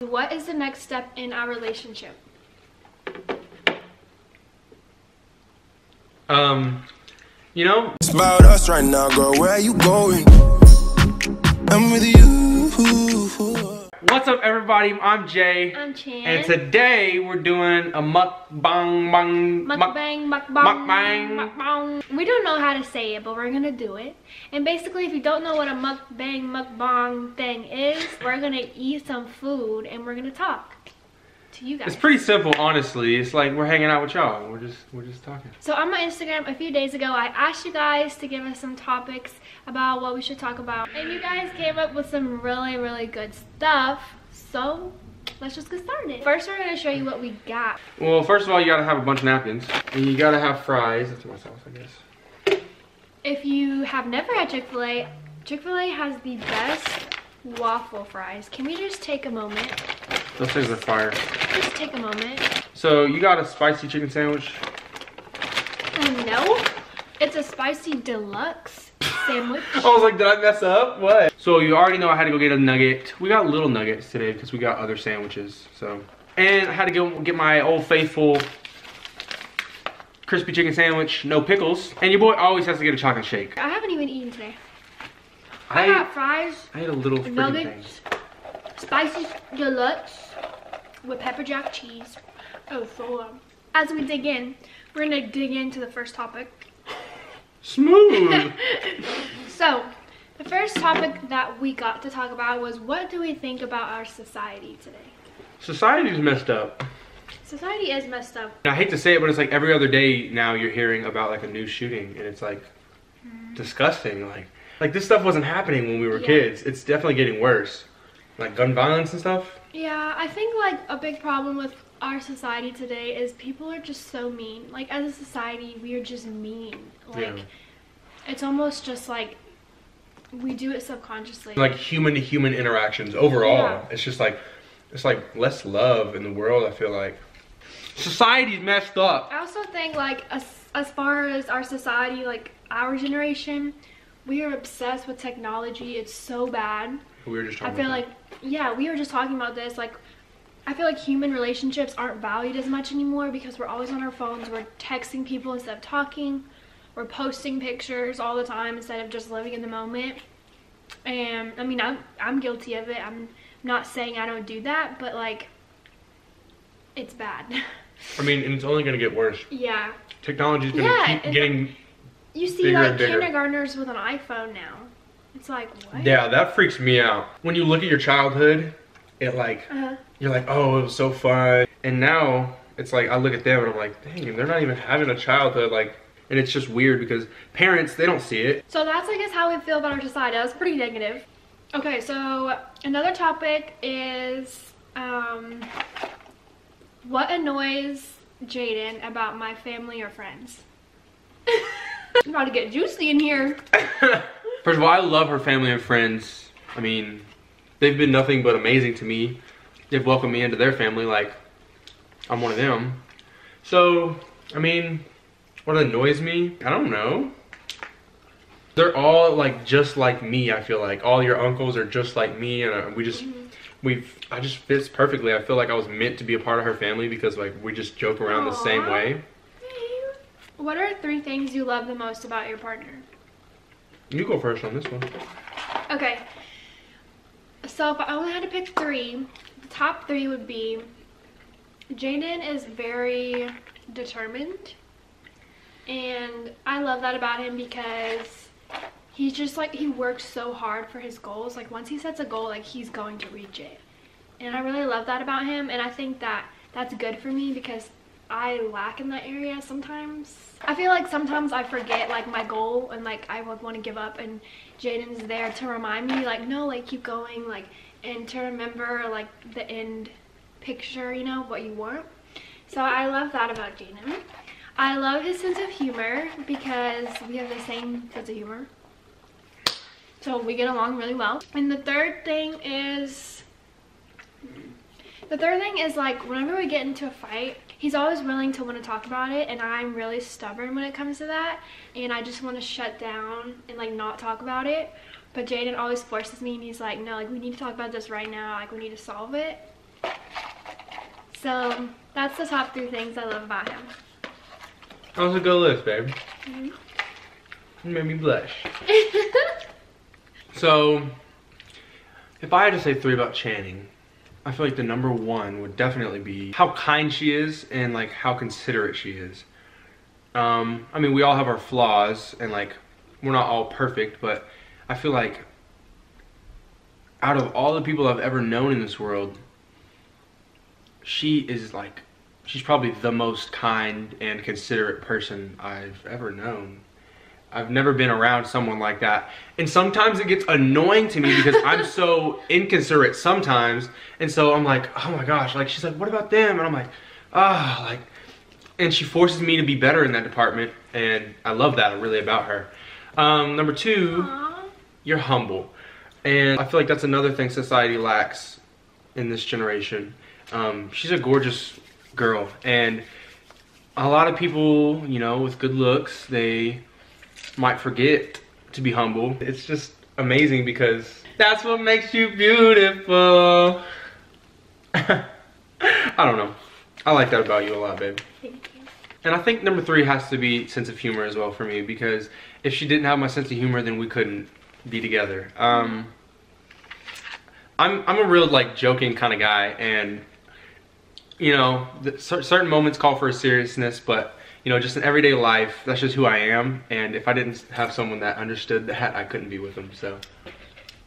What is the next step in our relationship? You know, it's about us right now, girl. Where are you going? I'm with you. What's up, everybody? I'm Jay. I'm Chan. And today we're doing a mukbang. We don't know how to say it, but we're gonna do it. And basically, if you don't know what a mukbang thing is, we're gonna eat some food and we're gonna talk to you guys. It's pretty simple, honestly. It's like we're hanging out with y'all. We're just talking. So on my Instagram a few days ago, I asked you guys to give us some topics about what we should talk about, and you guys came up with some really good stuff. So let's just get started. First, we're gonna show you what we got. Well, first of all, you gotta have a bunch of napkins, and you gotta have fries. That's my sauce, I guess. If you have never had Chick-fil-A, Chick-fil-A has the best waffle fries. Can we just take a moment? Those things are fire. Just take a moment. So you got a spicy chicken sandwich? No, it's a spicy deluxe sandwich. I was like, did I mess up? What? So you already know I had to go get a nugget. We got little nuggets today because we got other sandwiches. So, and I had to go get my old faithful crispy chicken sandwich, no pickles. And your boy always has to get a chocolate shake. I haven't even eaten today. I got fries. I ate a little freaking nuggets, spicy deluxe with pepper jack cheese. Oh, so as we dig in, we're gonna dig into the first topic. Smooth. So, the first topic that we got to talk about was, what do we think about our society today? Society's messed up. Society is messed up. I hate to say it, but it's like every other day now you're hearing about like a new shooting, and it's like disgusting. Like this stuff wasn't happening when we were kids. It's definitely getting worse. Like gun violence and stuff. Yeah, I think like a big problem with our society today is people are just so mean. Like as a society, we are just mean. Like it's almost just like we do it subconsciously. Like human to human interactions overall. It's just like, it's like less love in the world, I feel like. Society's messed up. I also think like as far as our society, like our generation, we are obsessed with technology. It's so bad. We were just talking I feel like, yeah, we were just talking about this. Like, I feel like human relationships aren't valued as much anymore because we're always on our phones. We're texting people instead of talking. We're posting pictures all the time instead of just living in the moment. And I mean, I'm guilty of it. I'm not saying I don't do that, but like, it's bad. I mean, and it's only gonna get worse. Yeah. Technology's gonna keep getting you see bigger like and bigger. kindergartners with an iPhone now. It's like, what? Yeah, that freaks me out. When you look at your childhood, it like, you're like, oh, it was so fun. And now, it's like, I look at them and I'm like, dang, they're not even having a childhood. Like, and it's just weird because parents, they don't see it. So that's, I guess, how we feel about our society. That's pretty negative. Okay, so another topic is, what annoys Jaden about my family or friends? I'm about to get juicy in here. First of all, I love her family and friends. I mean, they've been nothing but amazing to me. They've welcomed me into their family like I'm one of them. So, I mean, what annoys me? I don't know. They're all like just like me, I feel like. All your uncles are just like me, and I just fits perfectly. I feel like I was meant to be a part of her family because like we just joke around the same way. What are 3 things you love the most about your partner? You go first on this one. Okay. So if I only had to pick 3, the top 3 would be Jaden is very determined. And I love that about him because he's just like, he works so hard for his goals. Like once he sets a goal, like he's going to reach it. And I really love that about him. And I think that that's good for me because I lack in that area sometimes. I feel like sometimes I forget like my goal and like I would want to give up, and Jaden's there to remind me like, no, like keep going, like, and to remember like the end picture, you know, what you want. So I love that about Jaden. I love his sense of humor because we have the same sense of humor. So we get along really well. And the third thing is like whenever we get into a fight, he's always willing to want to talk about it, and I'm really stubborn when it comes to that, and I just want to shut down and like not talk about it. But Jaden always forces me, and he's like, no, like we need to talk about this right now, like we need to solve it. So that's the top 3 things I love about him. That was a good list, babe. You made me blush. So, if I had to say 3 about Channing, I feel like the number 1 would definitely be how kind she is and like how considerate she is. I mean, we all have our flaws and like we're not all perfect, but I feel like out of all the people I've ever known in this world, she is like, she's probably the most kind and considerate person I've ever known. I've never been around someone like that. And sometimes it gets annoying to me because I'm so inconsiderate sometimes. And so I'm like, oh my gosh, like she's like, what about them? And I'm like, ah, like, and she forces me to be better in that department. And I love that really about her. Number 2, Aww. You're humble. And I feel like that's another thing society lacks in this generation. She's a gorgeous girl. And a lot of people, you know, with good looks, they might forget to be humble. It's just amazing because that's what makes you beautiful. I don't know. I like that about you a lot, babe. Thank you. And I think number 3 has to be sense of humor as well for me, because if she didn't have my sense of humor, then we couldn't be together. I'm a real like joking kind of guy, and you know, certain moments call for a seriousness, but you know, just in everyday life, that's just who I am. And if I didn't have someone that understood that, I couldn't be with them. So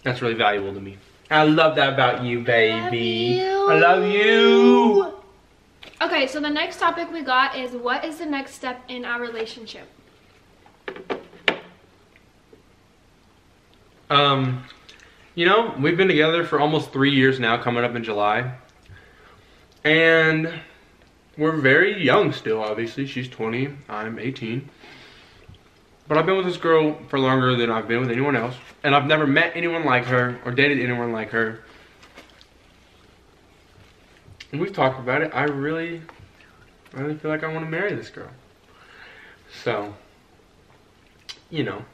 that's really valuable to me. I love that about you, baby. I love you. Okay, so the next topic we got is, what is the next step in our relationship? You know, we've been together for almost 3 years now, coming up in July. And we're very young still, obviously. She's 20, I'm 18. But I've been with this girl for longer than I've been with anyone else. And I've never met anyone like her or dated anyone like her. And we've talked about it. I really feel like I want to marry this girl. So, you know,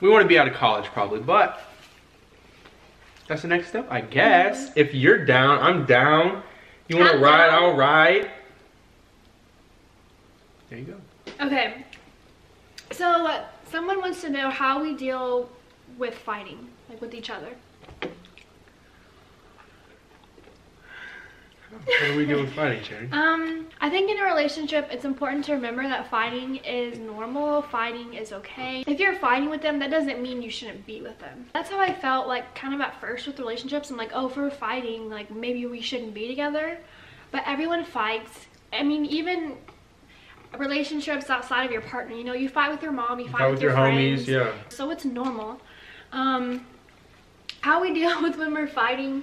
we want to be out of college probably, but that's the next step, I guess. If you're down, I'm down. You want to ride, I'll ride. There you go. Okay, so someone wants to know how we deal with fighting, like with each other. What do we do with fighting, Cherry? I think in a relationship, it's important to remember that fighting is normal, fighting is okay. If you're fighting with them, that doesn't mean you shouldn't be with them. That's how I felt like kind of at first with relationships. I'm like, oh, if we're fighting, like maybe we shouldn't be together. But everyone fights. I mean, even relationships outside of your partner, you know, you fight with your mom, you fight with your friends, homies, yeah. So it's normal. How we deal with when we're fighting,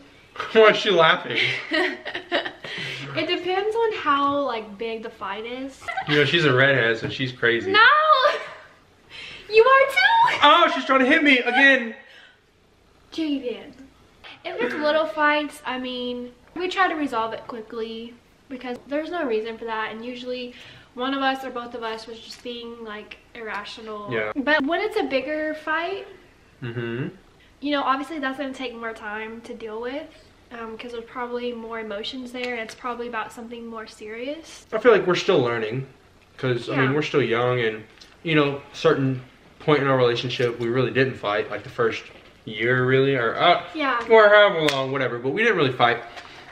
Why is she laughing? it depends on how like big the fight is. You know, she's a redhead, so she's crazy. No! You are too! Oh, she's trying to hit me again. Jaden. If it's little fights, I mean, we try to resolve it quickly because there's no reason for that, and usually one of us or both of us was just being like irrational. Yeah. But when it's a bigger fight, Mm-hmm. you know, obviously that's going to take more time to deal with because there's probably more emotions there, and it's probably about something more serious. I feel like we're still learning because, I mean, we're still young, and, you know, certain point in our relationship, we really didn't fight, like the first year, really, or however long, whatever, but we didn't really fight.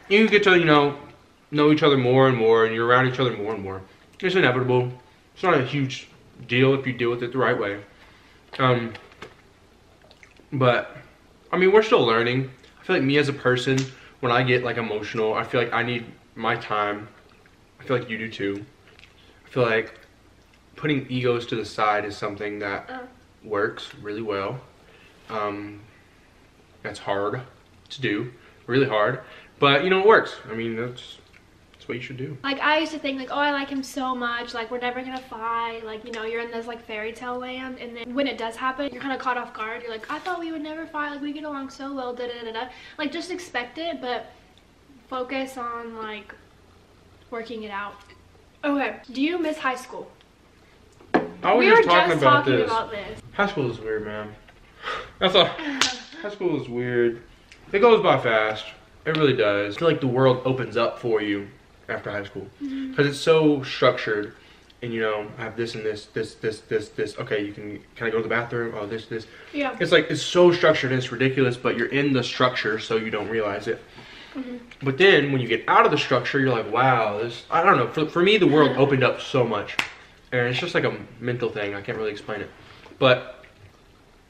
You get to, you know each other more and more, and you're around each other more and more. It's inevitable. It's not a huge deal if you deal with it the right way. But, I mean, we're still learning. I feel like me as a person, when I get like emotional, I feel like I need my time. I feel like you do too. I feel like putting egos to the side is something that works really well. That's hard to do, really hard. But, you know, it works. I mean, that's what you should do. Like, I used to think like, oh, I like him so much, like we're never gonna fight, like, you know, you're in this like fairy tale land, and then when it does happen, you're kind of caught off guard. You're like, I thought we would never fight, like we get along so well, da da da da. Like, just expect it, but focus on like working it out. Okay, do you miss high school? We were just talking about this. High school is weird, man. That's all. High school is weird. It goes by fast. It really does. I feel like the world opens up for you after high school because it's so structured. And you know, I have this and this. Okay, you can I go to the bathroom? Oh, this. Yeah. It's like, it's so structured and it's ridiculous, but you're in the structure so you don't realize it. But then when you get out of the structure, you're like, wow, this, I don't know. For me, the world opened up so much. And it's just like a mental thing. I can't really explain it. But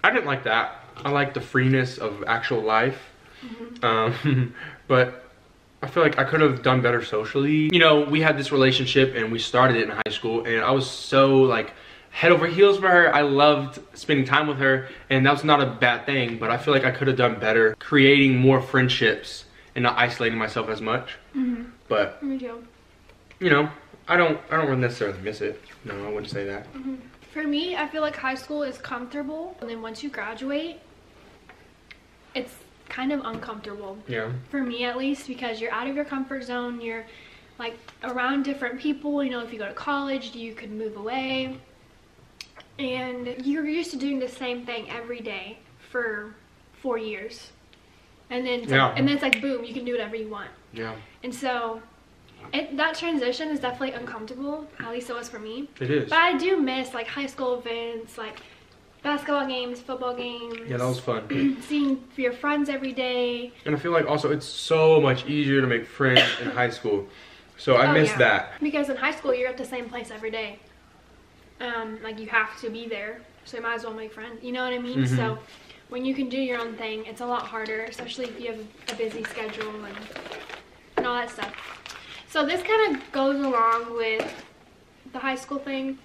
I didn't like that. I like the freeness of actual life. But I feel like I could have done better socially. You know, we had this relationship and we started it in high school, and I was so like head over heels for her. I loved spending time with her, and that was not a bad thing, but I feel like I could have done better creating more friendships and not isolating myself as much. But Me too. you know, I don't necessarily miss it. No, I wouldn't say that. For me, I feel like high school is comfortable, and then once you graduate, it's kind of uncomfortable. Yeah. For me, at least, because you're out of your comfort zone. You're like around different people. You know, if you go to college, you could move away, and you're used to doing the same thing every day for 4 years, and then it's like boom, you can do whatever you want. Yeah. And so that transition is definitely uncomfortable. At least it was for me. It is. But I do miss like high school events, like basketball games, football games. Yeah, that was fun. Seeing your friends every day. And I feel like also it's so much easier to make friends in high school. So I miss that. Because in high school, you're at the same place every day. Like you have to be there. So you might as well make friends. You know what I mean? So when you can do your own thing, it's a lot harder, especially if you have a busy schedule and all that stuff. So this kind of goes along with the high school thing.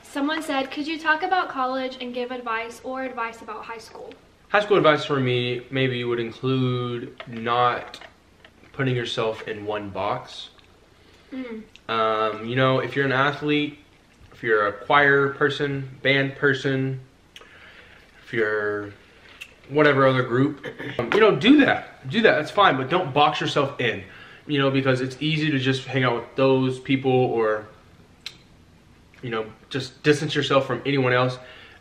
Someone said, could you talk about college and give advice or advice about high school? High school advice for me maybe would include not putting yourself in one box. You know, if you're an athlete, if you're a choir person, band person, if you're whatever other group, you know, do that. That's fine, but don't box yourself in. You know, because it's easy to just hang out with those people or, you know, just distance yourself from anyone else.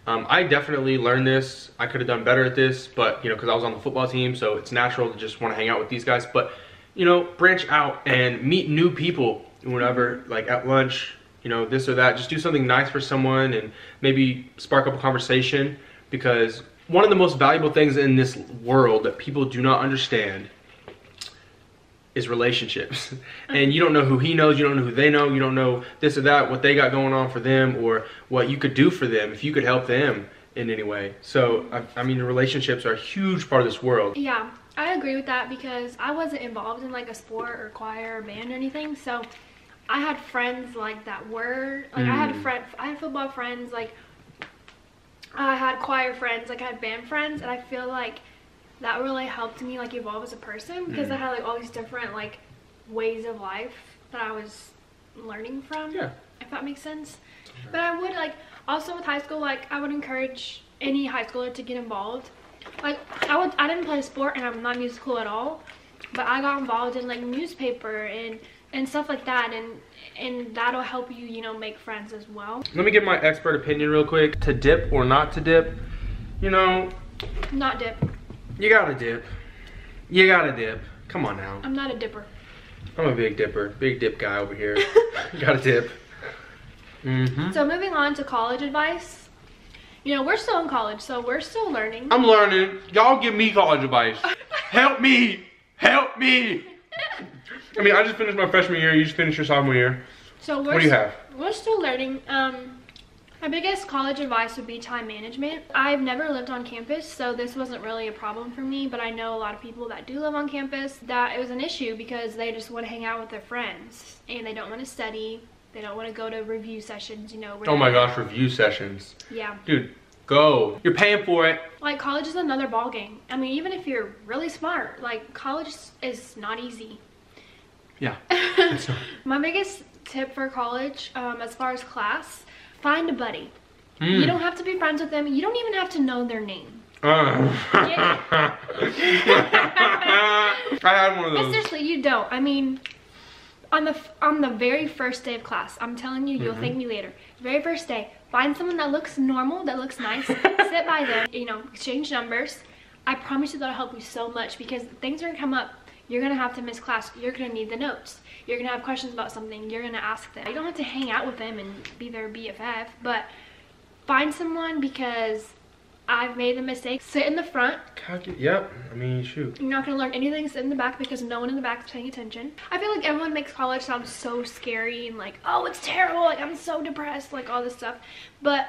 I definitely learned this. I could have done better at this, but, you know, because I was on the football team, so it's natural to just want to hang out with these guys. But, you know, branch out and meet new people whenever, like at lunch, you know, this or that. Just do something nice for someone and maybe spark up a conversation, because one of the most valuable things in this world that people do not understand is relationships. And you don't know who he knows, you don't know who they know, you don't know this or that, what they got going on for them, or what you could do for them if you could help them in any way. So I mean, the relationships are a huge part of this world. Yeah, I agree with that, because I wasn't involved in like a sport or choir or band or anything. So I had friends like that were like I had football friends, like I had choir friends, like I had band friends, and I feel like that really helped me like evolve as a person, because I had like all these different like ways of life that I was learning from. Yeah. If that makes sense. But I would like also with high school, like I would encourage any high schooler to get involved. Like I didn't play a sport and I'm not musical at all, but I got involved in like newspaper and stuff like that, and that'll help you, you know, make friends as well. Let me give my expert opinion real quick. To dip or not to dip, you know, not dip. You gotta dip. You gotta dip. Come on now. I'm not a dipper. I'm a big dipper. Big dip guy over here. Gotta dip. So moving on to college advice. You know, we're still in college, so we're still learning. I'm learning. Y'all give me college advice. Help me. Help me. I mean, I just finished my freshman year. You just finished your sophomore year. So what do you have? We're still learning. My biggest college advice would be time management. I've never lived on campus, so this wasn't really a problem for me, but I know a lot of people that do live on campus that it was an issue, because they just want to hang out with their friends and they don't want to study. They don't want to go to review sessions, you know. Oh my gosh, review sessions. Yeah. Dude, go. You're paying for it. Like, college is another ball game. I mean, even if you're really smart, like, college is not easy. Yeah. My biggest tip for college, as far as class, find a buddy. You don't have to be friends with them. You don't even have to know their name. I had one of those. But seriously, you don't. I mean, on the very first day of class, I'm telling you, you'll thank me later. Very first day, find someone that looks normal, that looks nice, sit by them, you know, exchange numbers, I promise you that'll help you so much, because things are gonna come up. You're gonna have to miss class. You're gonna need the notes. You're gonna have questions about something. You're gonna ask them. You don't have to hang out with them and be their BFF, but find someone, because I've made the mistake. Sit in the front. Yep. I mean, shoot. You're not gonna learn anything. Sit in the back, because no one in the back is paying attention. I feel like everyone makes college sound so scary and like, oh, it's terrible. Like, I'm so depressed. Like, all this stuff. But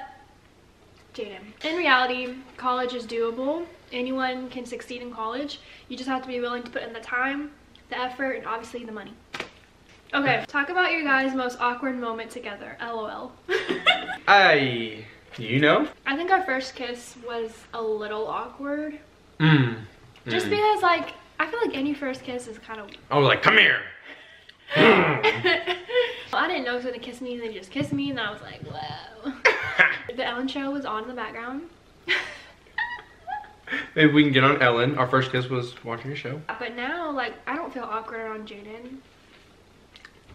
Jaden, in reality, college is doable. Anyone can succeed in college. You just have to be willing to put in the time, the effort, and obviously the money. Okay, talk about your guys' most awkward moment together. LOL. You know? I think our first kiss was a little awkward. Just because, like, I feel like any first kiss is kind of... I was like, come here. I didn't know he was gonna kiss me, and then he just kissed me, and I was like, whoa. The Ellen show was on in the background. Maybe we can get on Ellen. Our first kiss was watching a show. But now, like, I don't feel awkward around Jaden.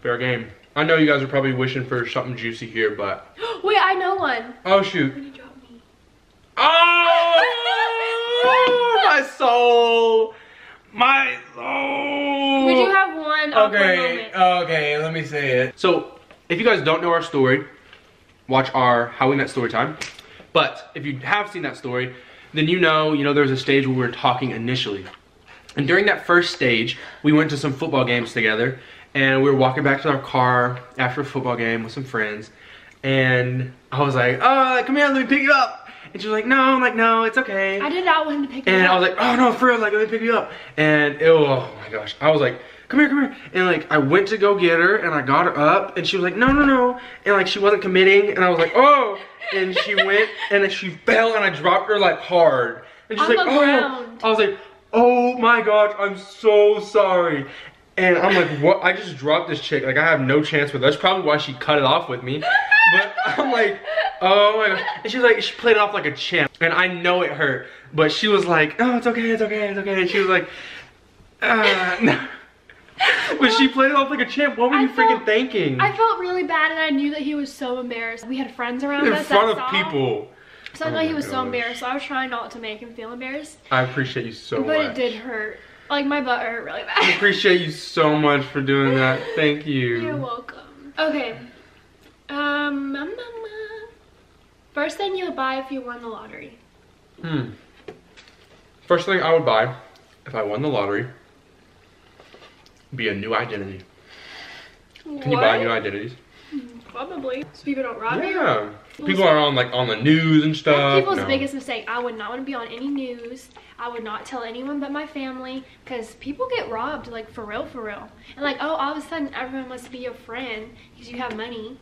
Fair game. I know you guys are probably wishing for something juicy here, but... Wait, I know one. Oh, shoot. When you drop me. Oh! My soul! My soul! Would you have one awkward moment? Okay, let me say it. So, if you guys don't know our story, watch our How We Met story time. But if you have seen that story, then you know there's a stage where we were talking initially. And during that first stage, we went to some football games together. And we were walking back to our car after a football game with some friends. And I was like, oh, come here, let me pick you up. And she was like, no. I'm like, no, it's okay. I did not want him to pick me up. And I was like, oh, no, for real, like, let me pick you up. And, oh my gosh. I was like, come here. And, like, I went to go get her, and I got her up. And she was like, no. And, like, she wasn't committing. And I was like, oh. And she went, and then she fell, and I dropped her, like, hard. And she's like, oh. I was like, oh my gosh, I'm so sorry. And I'm like, what? I just dropped this chick. Like, I have no chance with her. That's probably why she cut it off with me. But I'm like, oh my gosh. And she was like, she played it off like a champ. And I know it hurt. But she was like, oh, it's okay. And she was like, no. But she played it off like a champ. What were you freaking thinking? I felt really bad, and I knew that he was so embarrassed. We had friends around us in front of people. So I know he was so embarrassed. So I was trying not to make him feel embarrassed. I appreciate you so much. But it did hurt. Like, my butt hurt really bad. I appreciate you so much for doing that. Thank you. You're welcome. Okay. First thing you would buy if you won the lottery. First thing I would buy if I won the lottery would be a new identity. What? Can you buy new identities? Probably. So people don't rob you? Yeah. People are on the news and stuff. That's people's biggest mistake. I would not want to be on any news. I would not tell anyone but my family, because people get robbed, like, for real. And like, oh, all of a sudden everyone wants to be your friend because you have money.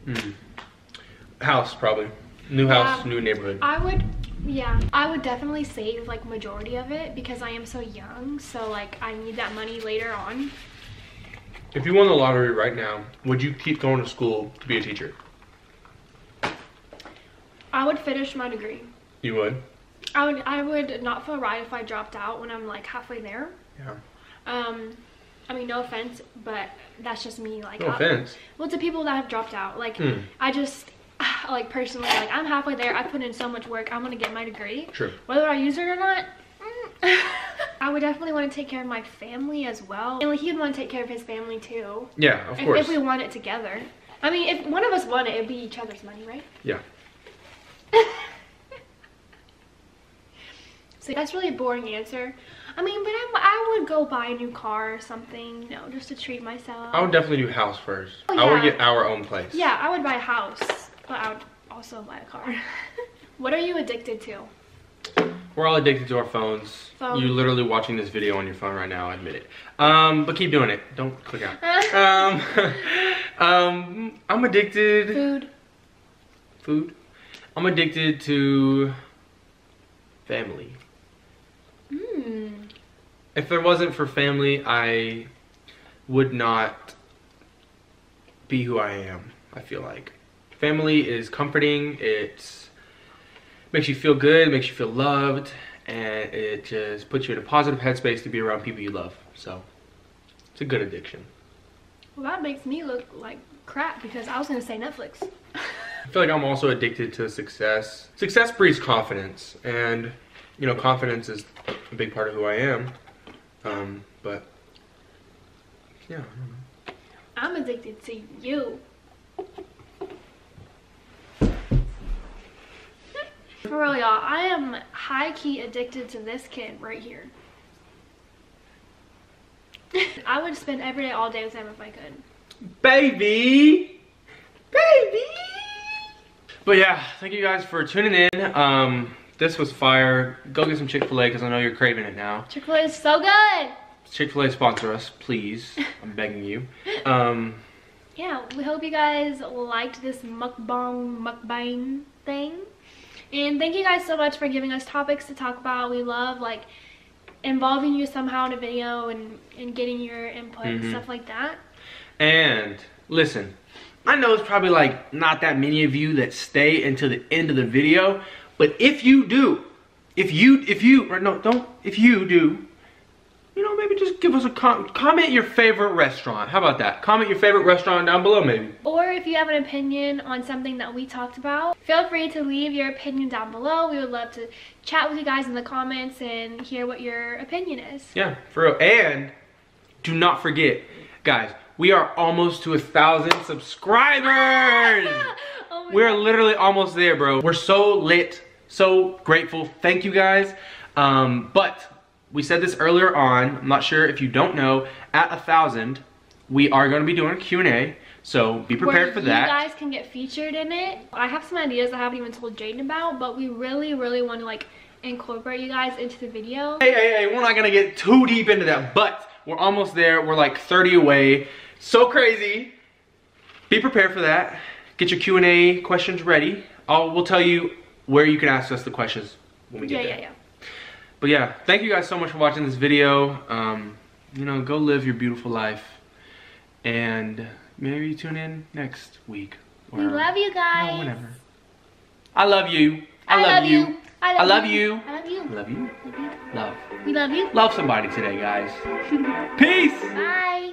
House, probably. New house, new neighborhood. I would definitely save, like, majority of it, because I am so young. So, like, I need that money later on. If you won the lottery right now, would you keep going to school to be a teacher? I would finish my degree. You would? I would not feel right if I dropped out when I'm, like, halfway there. Yeah. I mean, no offense, but that's just me. Like, no offense. Well, to people that have dropped out, like, I just, like, personally, like, I'm halfway there. I put in so much work. I'm gonna get my degree. Sure. Whether I use it or not, I would definitely want to take care of my family as well. And, like, he'd want to take care of his family too. Yeah, of course. If we won it together. I mean, if one of us won it, it'd be each other's money, right? Yeah. So that's really a boring answer. I mean, but I would go buy a new car or something, you know, just to treat myself. I would definitely do house first. Oh, yeah. I would get our own place. Yeah, I would buy a house, but I would also buy a car. What are you addicted to? We're all addicted to our phones. You're literally watching this video on your phone right now, admit it. But keep doing it. Don't click out. I'm addicted. Food. I'm addicted to family. If it wasn't for family, I would not be who I am, I feel like. Family is comforting. It makes you feel good, makes you feel loved, and it just puts you in a positive headspace to be around people you love. So it's a good addiction. Well, that makes me look like crap, because I was going to say Netflix. I feel like I'm also addicted to success. Success breeds confidence, and you know, confidence is a big part of who I am. But yeah, I don't know. I'm addicted to you. For real, y'all, I am high-key addicted to this kid right here. I would spend every day, all day with him if I could. Baby! Baby! But yeah, thank you guys for tuning in. This was fire. Go get some Chick-fil-A because I know you're craving it now. Chick-fil-A is so good! Chick-fil-A sponsor us, please. I'm begging you. Yeah, we hope you guys liked this mukbang thing. And thank you guys so much for giving us topics to talk about. We love like involving you somehow in a video and getting your input and stuff like that. And listen, I know it's probably like not that many of you that stay until the end of the video, but if you do, if you do, you know, maybe just give us a comment your favorite restaurant. How about that? Comment your favorite restaurant down below maybe. Or if you have an opinion on something that we talked about, feel free to leave your opinion down below. We would love to chat with you guys in the comments and hear what your opinion is. Yeah, for real. And do not forget, guys, we are almost to 1,000 subscribers. Oh we're God. Literally almost there, bro. We're so lit, so grateful. Thank you guys. But we said this earlier on, I'm not sure if you don't know, at 1,000, we are going to be doing a Q&A, so be prepared for that. You guys can get featured in it. I have some ideas I haven't even told Jaden about, but we really want to like incorporate you guys into the video. Hey, we're not going to get too deep into that, but we're almost there. We're like 30 away. So crazy. Be prepared for that. Get your Q&A questions ready. We'll tell you where you can ask us the questions when we get there. Yeah. But yeah, thank you guys so much for watching this video. You know, go live your beautiful life. And maybe tune in next week. We love you guys. No, whenever. I love you. I love you. I love you. I love you. Love you. Love you. Love. We love you. Love somebody today, guys. Peace. Bye.